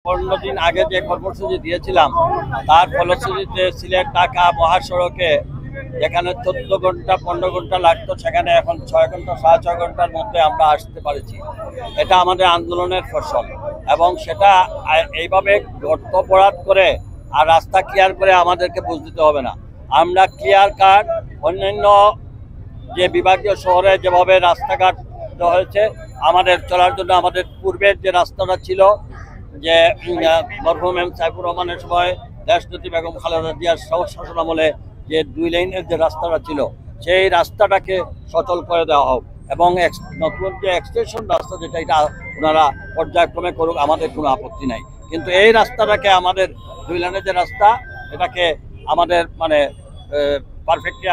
15 দিন আগে যে কর্মসূচি দিয়েছিলাম তার ফলশ্রুতিতে সিলেট ঢাকা মহাসড়কে যেখানে 14 ঘন্টা 15 ঘন্টা লাগতো সেখানে এখন 6 ঘন্টা 6.5 ঘন্টার মধ্যে আমরা আসতে পারছি। এটা আমাদের আন্দোলনের ফসল এবং সেটা এইভাবে গর্ত ভরাট করে আর রাস্তা ক্লিয়ার করে আমাদেরকে বুঝ দিতে হবে না। আমরা ক্লিয়ার কাট অন্যান্য যে বিভাগীয় শহরে যেভাবে রাস্তাঘাট হয়েছে আমাদের চলার জন্য আমাদের পূর্বের যে রাস্তাটা ছিল যে মরহুম এম সাইফুর রহমানের সময় দেশনেত্রী বেগম খালেদা জিয়ার শাসনামলে যে 2 লেনের যে রাস্তাটা ছিল সেই রাস্তাটাকে সচল করে দেওয়া হোক এবং নতুন যে এক্সটেনশন রাস্তা যেটা এটা ওনারা পর্যায়ক্রমে করুক, আমাদের কোনো আপত্তি নাই। কিন্তু এই রাস্তাটাকে আমাদের 2 লেনের যে রাস্তা এটাকে আমাদের মানে পারফেক্টলি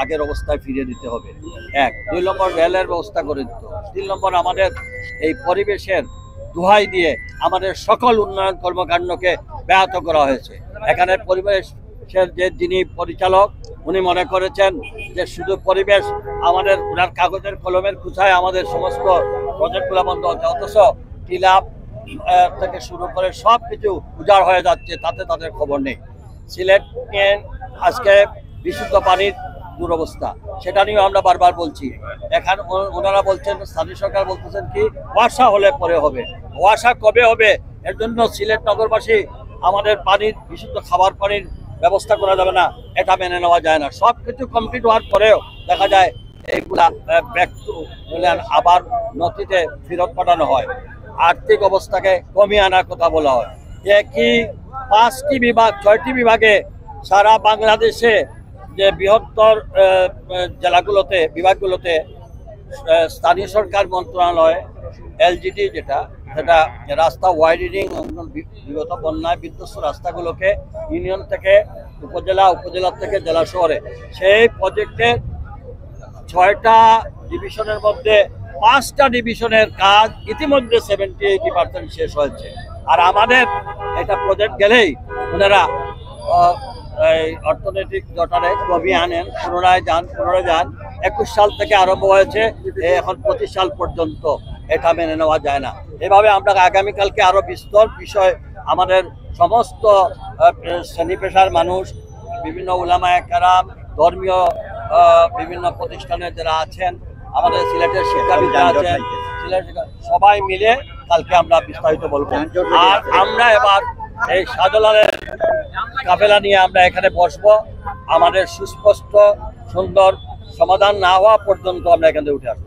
আগের অবস্থায় ফিরিয়ে দিতে হবে। 1 2 নম্বর রেলের ব্যবস্থা করে দিতে হবে। 3 নম্বর আমাদের এই পরিবেশের দোহাই দিয়ে আমাদের সকল উন্নয়ন কর্মকাণ্ডকে ব্যাহত করা হয়েছে। এখানে পরিবেশের যে যিনি পরিচালক উনি মনে করেছেন যে শুধু পরিবেশ আমাদের ওনার কাগজের কলমের কুচায় আমাদের সমস্ত প্রজেক্টগুলো বন্ধ হচ্ছে, অথচ টিলা থেকে শুরু করে সব কিছু উজাড় হয়ে যাচ্ছে, তাতে তাদের খবর নেই। সিলেট নিয়ে আজকে বিশুদ্ধ পানির দুরবস্থা, সেটা নিয়েও আমরা বারবার বলছি। এখন ওনারা বলছেন, স্থানীয় সরকার বলতেছেন কি ওয়াসা হলে পরে হবে। ওয়াসা কবে হবে এর জন্য সিলেট নগরবাসী আমাদের পানির বিশুদ্ধ খাবার পানির ব্যবস্থা করা যাবে না, এটা মেনে নেওয়া যায় না। সব কিছু কমপ্লিট হওয়ার পরেও দেখা যায় এইগুলা ব্যক্ত আবার নথিতে ফেরত পাঠানো হয়, আর্থিক অবস্থাকে কমিয়ে আনার কথা বলা হয়। একই 5টি বিভাগ 6টি বিভাগে সারা বাংলাদেশে যে বৃহত্তর জেলাগুলোতে বিভাগগুলোতে স্থানীয় সরকার মন্ত্রণালয় এলজিডি যেটা রাস্তা ওয়াইডেনিং বিগত বন্যায় বিধ্বস্ত রাস্তাগুলোকে ইউনিয়ন থেকে উপজেলা থেকে জেলা শহরে সেই প্রজেক্টের 6টা ডিভিশনের মধ্যে 5টা ডিভিশনের কাজ ইতিমধ্যে 70-80% শেষ হয়েছে। আর আমাদের এটা প্রজেক্ট গেলেই ওনারা এই অর্থনৈতিক জটারে কবি আনেন, পুনরায় যান 21 সাল থেকে আরম্ভ হয়েছে, এখন 25 সাল পর্যন্ত। এটা মেনে নেওয়া যায় না। এভাবে আমরা আগামীকালকে আরো বিস্তর বিষয় আমাদের সমস্ত শ্রেণী পেশার মানুষ, বিভিন্ন উলামায়ে কেরাম, ধর্মীয় বিভিন্ন প্রতিষ্ঠানের যারা আছেন, আমাদের সিলেটের শিক্ষাবিদরা আছেন, সবাই মিলে কালকে আমরা বিস্তারিত বলবো। আর আমরা এবার এই শাহজালালের কাফেলা নিয়ে আমরা এখানে বসবো। আমাদের সুস্পষ্ট সুন্দর সমাধান না হওয়া পর্যন্ত আমরা এখান থেকে উঠে আসবো।